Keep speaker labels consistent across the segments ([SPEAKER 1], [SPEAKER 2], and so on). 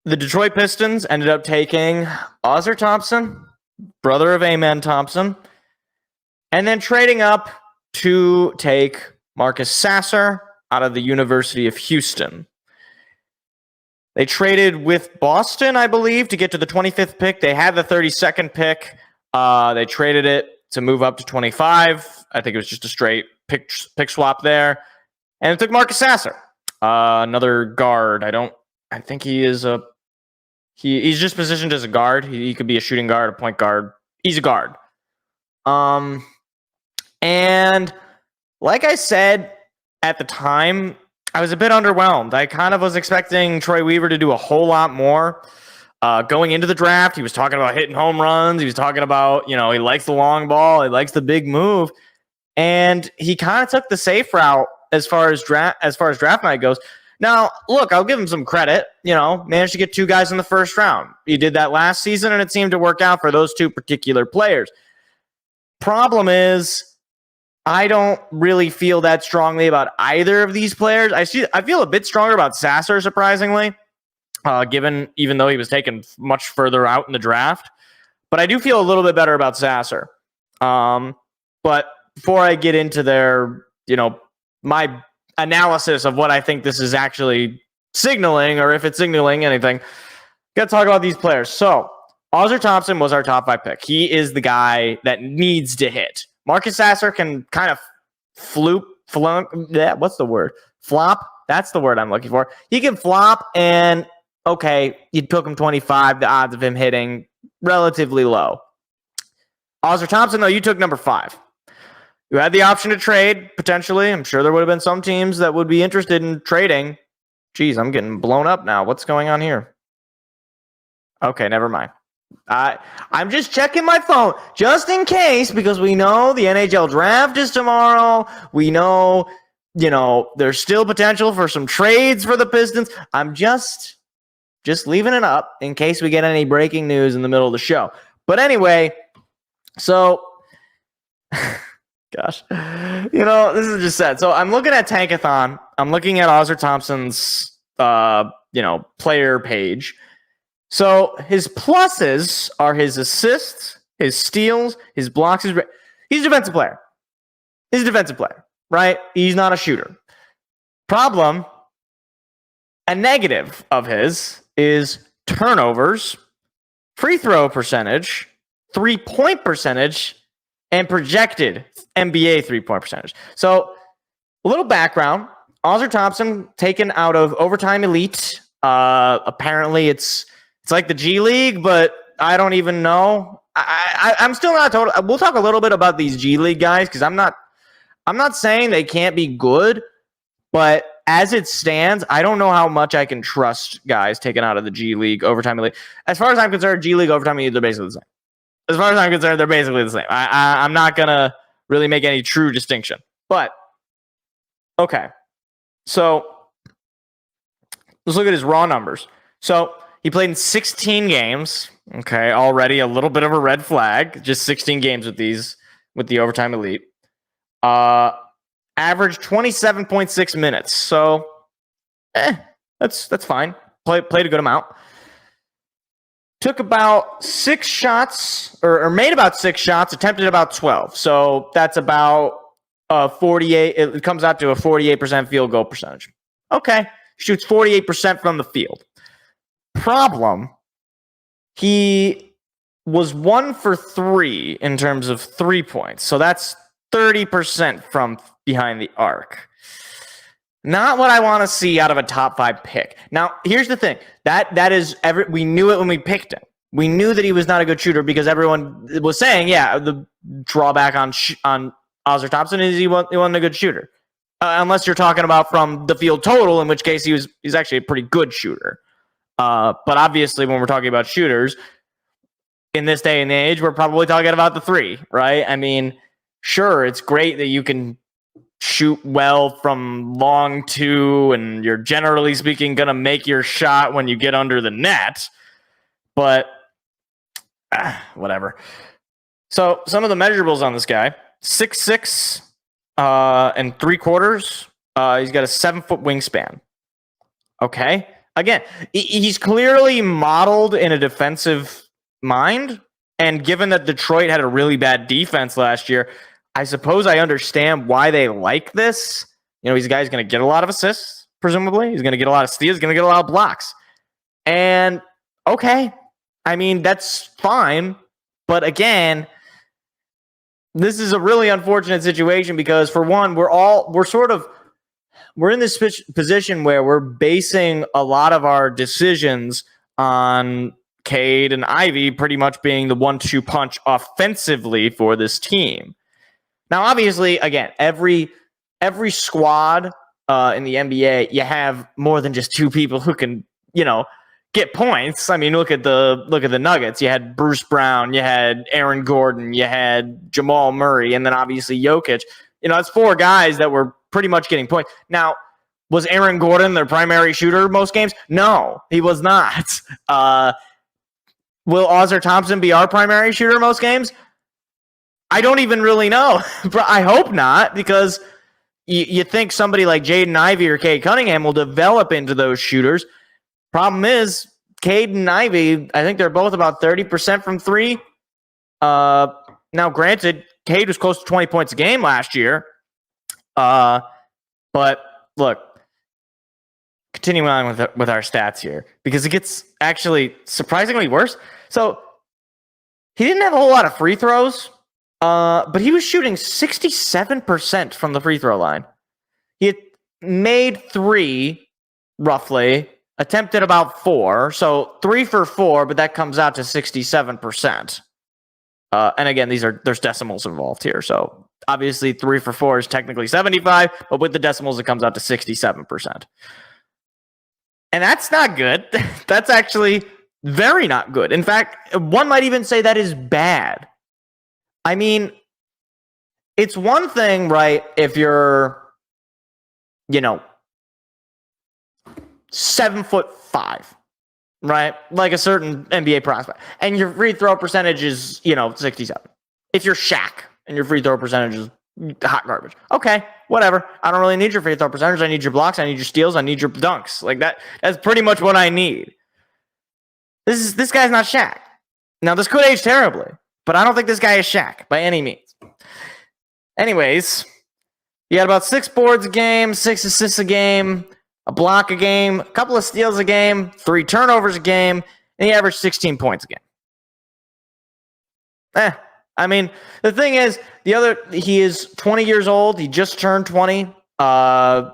[SPEAKER 1] the Detroit Pistons ended up taking Ausar Thompson, brother of Amen Thompson, and then trading up to take Marcus Sasser out of the University of Houston. They traded with Boston, I believe, to get to the 25th pick. They had the 32nd pick. They traded it to move up to 25. I think it was just a straight pick swap there. And it took Marcus Sasser, another guard. I think he is he's just positioned as a guard. He could be a shooting guard, a point guard. He's a guard. And like I said at the time, I was a bit underwhelmed. I kind of was expecting Troy Weaver to do a whole lot more. Going into the draft, he was talking about hitting home runs. He was talking about, he likes the long ball. He likes the big move. And he kind of took the safe route as far as draft night goes. Now, look, I'll give him some credit. Managed to get 2 guys in the first round. He did that last season, and it seemed to work out for those 2 particular players. Problem is, I don't really feel that strongly about either of these players. I feel a bit stronger about Sasser, surprisingly, even though he was taken much further out in the draft. But I do feel a little bit better about Sasser. But before I get into my analysis of what I think this is actually signaling, or if it's signaling anything, got to talk about these players. So, Ausar Thompson was our top 5 pick. He is the guy that needs to hit. Marcus Sasser can kind of what's the word? Flop? That's the word I'm looking for. He can flop, and okay, you took him 25. The odds of him hitting relatively low. Ausar Thompson, though, you took number 5. You had the option to trade, potentially. I'm sure there would have been some teams that would be interested in trading. Geez, I'm getting blown up now. What's going on here? Okay, never mind. I'm just checking my phone just in case, because we know the NHL draft is tomorrow. We know, there's still potential for some trades for the Pistons. I'm just leaving it up in case we get any breaking news in the middle of the show. But anyway, so gosh, this is just sad. So I'm looking at Tankathon. I'm looking at Ausar Thompson's, player page. So his pluses are his assists, his steals, his blocks. He's a defensive player. He's a defensive player, right? He's not a shooter. Problem, a negative of his is turnovers, free throw percentage, 3-point percentage, and projected NBA 3-point percentage. So a little background. Ausar Thompson taken out of Overtime Elite. Apparently it's like the G League, but I don't even know. I'm still not total. We'll talk a little bit about these G League guys, because I'm not saying they can't be good, but as it stands, I don't know how much I can trust guys taken out of the G League, Overtime Elite. As far as I'm concerned, G League, Overtime Elite, they're basically the same. As far as I'm concerned, they're basically the same. I'm not gonna really make any true distinction. But okay, so let's look at his raw numbers. So he played in 16 games. Okay, already a little bit of a red flag. Just 16 games with the Overtime Elite. Averaged 27.6 minutes. So, that's fine. Played a good amount. Took about 6 shots, or made about 6 shots. Attempted about 12. So that's about 48. It comes out to a 48% field goal percentage. Okay, shoots 48% from the field. Problem, he was 1 for 3 in terms of 3 points. So that's 30% from behind the arc. Not what I want to see out of a top 5 pick. Now, here's the thing. That is we knew it when we picked him. We knew that he was not a good shooter, because everyone was saying, the drawback on Ausar Thompson is he wasn't a good shooter. Unless you're talking about from the field total, in which case he's actually a pretty good shooter. But obviously, when we're talking about shooters, in this day and age, we're probably talking about the 3, right? I mean, sure, it's great that you can shoot well from long 2, and you're generally speaking going to make your shot when you get under the net. But whatever. So some of the measurables on this guy: 6'6" and 3/4. He's got a 7-foot wingspan. Okay. again, he's clearly modeled in a defensive mind. And given that Detroit had a really bad defense last year, I suppose I understand why they like this. He's a guy who's going to get a lot of assists, presumably. He's going to get a lot of steals, going to get a lot of blocks. And okay, I mean, that's fine. But again, this is a really unfortunate situation because, for one, we're in this position where we're basing a lot of our decisions on Cade and Ivy pretty much being the 1-2 punch offensively for this team. Now, obviously, again, every squad in the NBA, you have more than just two people who can, get points. I mean, look at the Nuggets. You had Bruce Brown, you had Aaron Gordon, you had Jamal Murray, and then obviously Jokic. That's four guys that were pretty much getting points. Now, was Aaron Gordon their primary shooter most games? No, he was not. Will Ausar Thompson be our primary shooter most games? I don't even really know, but I hope not, because you think somebody like Jaden Ivey or Cade Cunningham will develop into those shooters. Problem is, Cade and Ivy, I think they're both about 30% from three. Now, granted, Cade was close to 20 points a game last year. But look, continuing on with our stats here, because it gets actually surprisingly worse. So he didn't have a whole lot of free throws, but he was shooting 67% from the free throw line. He had made 3, roughly, attempted about 4, so 3 for 4, but that comes out to 67%. And again, there's decimals involved here, so obviously 3 for 4 is technically 75, but with the decimals, it comes out to 67%. And that's not good. That's actually very not good. In fact, one might even say that is bad. I mean, it's one thing, right, if you're, 7'5", right? Like a certain NBA prospect. And your free throw percentage is, 67. If you're Shaq and your free throw percentage is hot garbage. Okay, whatever. I don't really need your free throw percentage. I need your blocks. I need your steals. I need your dunks. Like that's pretty much what I need. This guy's not Shaq. Now, this could age terribly, but I don't think this guy is Shaq by any means. Anyways, he had about 6 boards a game, 6 assists a game, a block a game, a couple of steals a game, 3 turnovers a game, and he averaged 16 points a game. I mean, the thing is, he is 20 years old. He just turned 20. Hold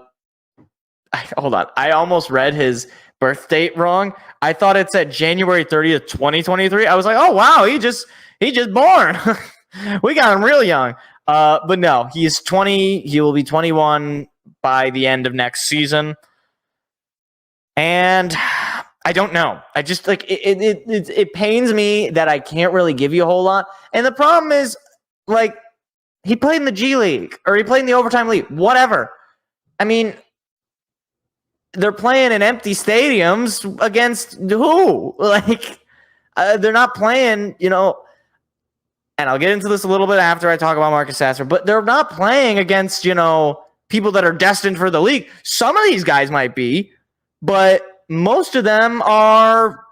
[SPEAKER 1] on. I almost read his birth date wrong. I thought it said January 30th, 2023. I was like, oh, wow, he just born. We got him real young. But no, he's 20. He will be 21 by the end of next season. And I don't know. I just it pains me that I can't really give you a whole lot. And the problem is, he played in the G League or he played in the overtime league, whatever. I mean, they're playing in empty stadiums against who? They're not playing, and I'll get into this a little bit after I talk about Marcus Sasser, but they're not playing against, people that are destined for the league. Some of these guys might be, but most of them are,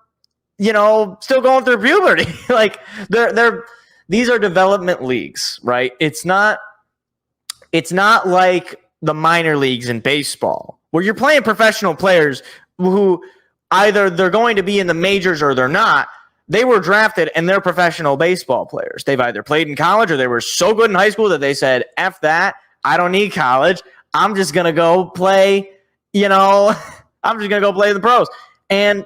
[SPEAKER 1] still going through puberty. These are development leagues, right? It's not like the minor leagues in baseball where you're playing professional players who either they're going to be in the majors or they're not. They were drafted and they're professional baseball players. They've either played in college or they were so good in high school that they said, F that, I don't need college. I'm just going to go play, I'm just going to go play the pros. And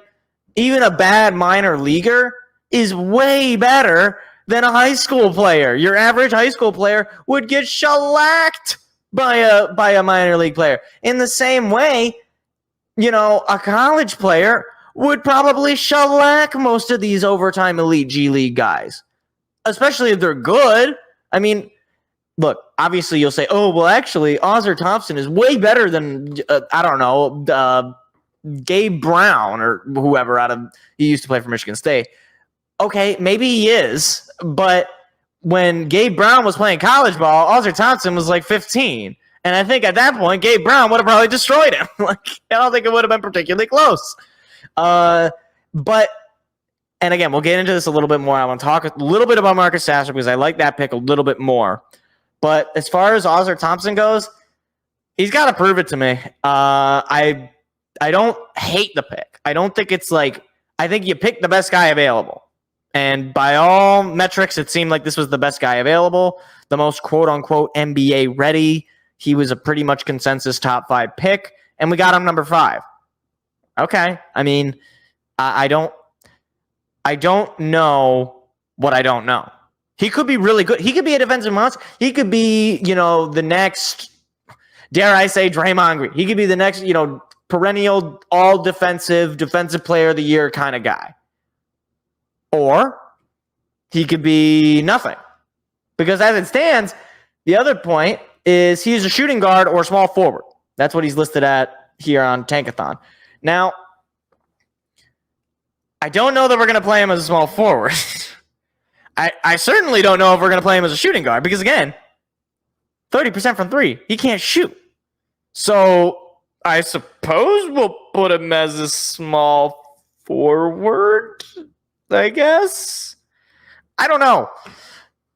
[SPEAKER 1] even a bad minor leaguer is way better than a high school player. Your average high school player would get shellacked by a minor league player. In the same way, a college player would probably shellac most of these overtime elite G League guys, especially if they're good. I mean, look, obviously you'll say, oh, well, actually, Ausar Thompson is way better than, Gabe Brown or whoever he used to play for Michigan State. Okay, maybe he is, but when Gabe Brown was playing college ball, Ausar Thompson was 15. And I think at that point, Gabe Brown would have probably destroyed him. I don't think it would have been particularly close. But and again, we'll get into this a little bit more. I want to talk a little bit about Marcus Sasser because I like that pick a little bit more. But as far as Ausar Thompson goes, he's got to prove it to me. I don't hate the pick. I don't think it's like, I think you pick the best guy available. And by all metrics, it seemed like this was the best guy available, the most quote-unquote NBA ready. He was a pretty much consensus top 5 pick, and we got him number 5. Okay. I mean, I don't know what I don't know. He could be really good. He could be a defensive monster. He could be, the next, dare I say, Draymond Green. He could be the next, perennial all defensive player of the year kind of guy. Or he could be nothing. Because as it stands, the other point is he's a shooting guard or small forward. That's what he's listed at here on Tankathon. Now, I don't know that we're going to play him as a small forward. I certainly don't know if we're going to play him as a shooting guard because, again, 30% from 3. He can't shoot. So I suppose we'll put him as a small forward, I guess. I don't know.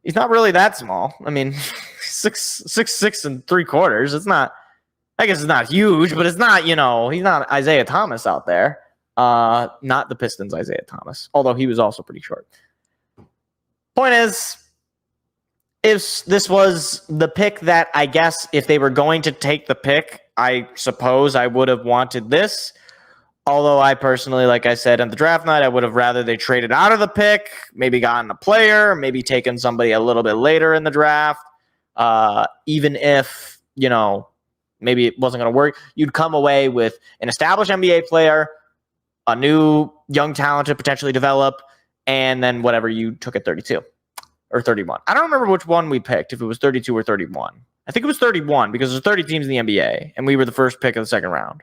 [SPEAKER 1] He's not really that small. I mean, 6'6" and 3/4. It's not, I guess it's not huge, but it's not, he's not Isaiah Thomas out there. Not the Pistons Isaiah Thomas, although he was also pretty short. Point is, if this was the pick that I guess if they were going to take the pick, I suppose I would have wanted this. Although I personally, like I said on the draft night, I would have rather they traded out of the pick, maybe gotten a player, maybe taken somebody a little bit later in the draft. Even if, maybe it wasn't going to work, you'd come away with an established NBA player, a new young talent to potentially develop, and then whatever you took at 32 or 31. I don't remember which one we picked, if it was 32 or 31. I think it was 31 because there's 30 teams in the NBA, and we were the first pick of the second round,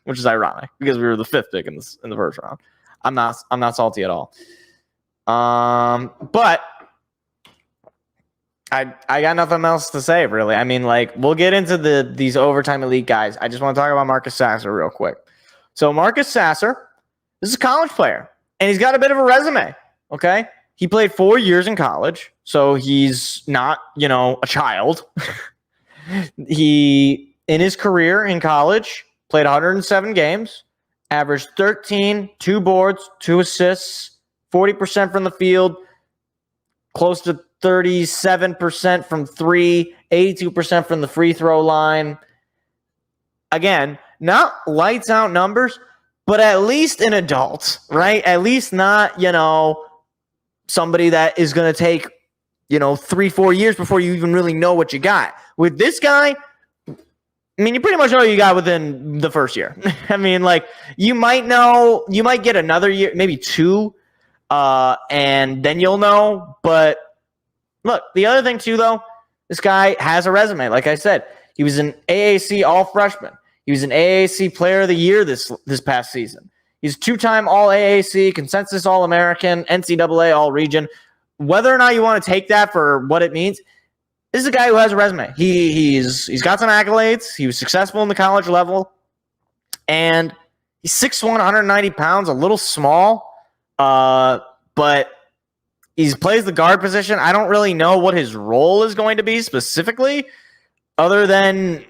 [SPEAKER 1] which is ironic because we were the 5th pick in the first round. I'm not salty at all. But I got nothing else to say, really. I mean, we'll get into these overtime elite guys. I just want to talk about Marcus Sasser real quick. So Marcus Sasser, this is a college player, and he's got a bit of a resume, okay? He played 4 years in college, so he's not, a child. He, in his career in college, played 107 games, averaged 13, 2 boards, 2 assists, 40% from the field, close to 37% from 3, 82% from the free throw line. Again, not lights out numbers, but at least an adult, right? At least not, somebody that is going to take, 3-4 years before you even really know what you got. With this guy, I mean, you pretty much know what you got within the first year. I mean, you might get another year, maybe 2, and then you'll know. But look, the other thing too, though, this guy has a resume. Like I said, he was an AAC All-Freshman. He was an AAC Player of the Year this past season. He's 2-time All-AAC, Consensus All-American, NCAA All-Region. Whether or not you want to take that for what it means, this is a guy who has a resume. He's got some accolades. He was successful in the college level. And he's 6'1", 190 pounds, a little small. But he plays the guard position. I don't really know what his role is going to be specifically, other than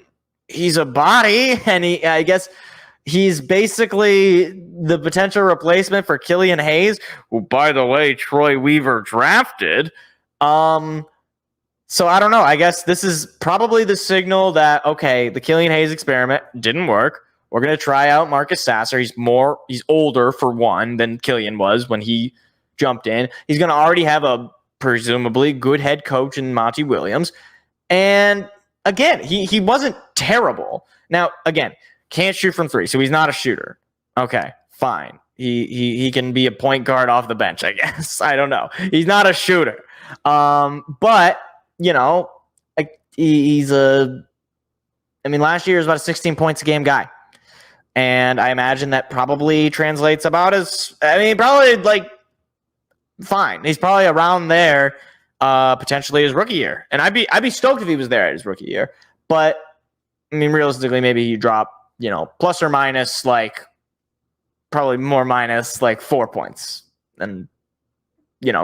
[SPEAKER 1] he's a body, and I guess he's basically the potential replacement for Killian Hayes, who, by the way, Troy Weaver drafted. So I don't know. I guess this is probably the signal that, okay, the Killian Hayes experiment didn't work. We're going to try out Marcus Sasser. He's older, for one, than Killian was when he jumped in. He's going to already have a presumably good head coach in Monty Williams. And again, he wasn't terrible. Now, again, can't shoot from 3, so he's not a shooter. Okay, fine. He can be a point guard off the bench, I guess. I don't know. He's not a shooter. But, he's last year he was about a 16 points a game guy. And I imagine that probably translates about probably fine. He's probably around there, potentially his rookie year. And I'd be stoked if he was there at his rookie year. But realistically, maybe you drop, plus or minus probably more minus like 4 points, and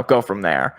[SPEAKER 1] go from there.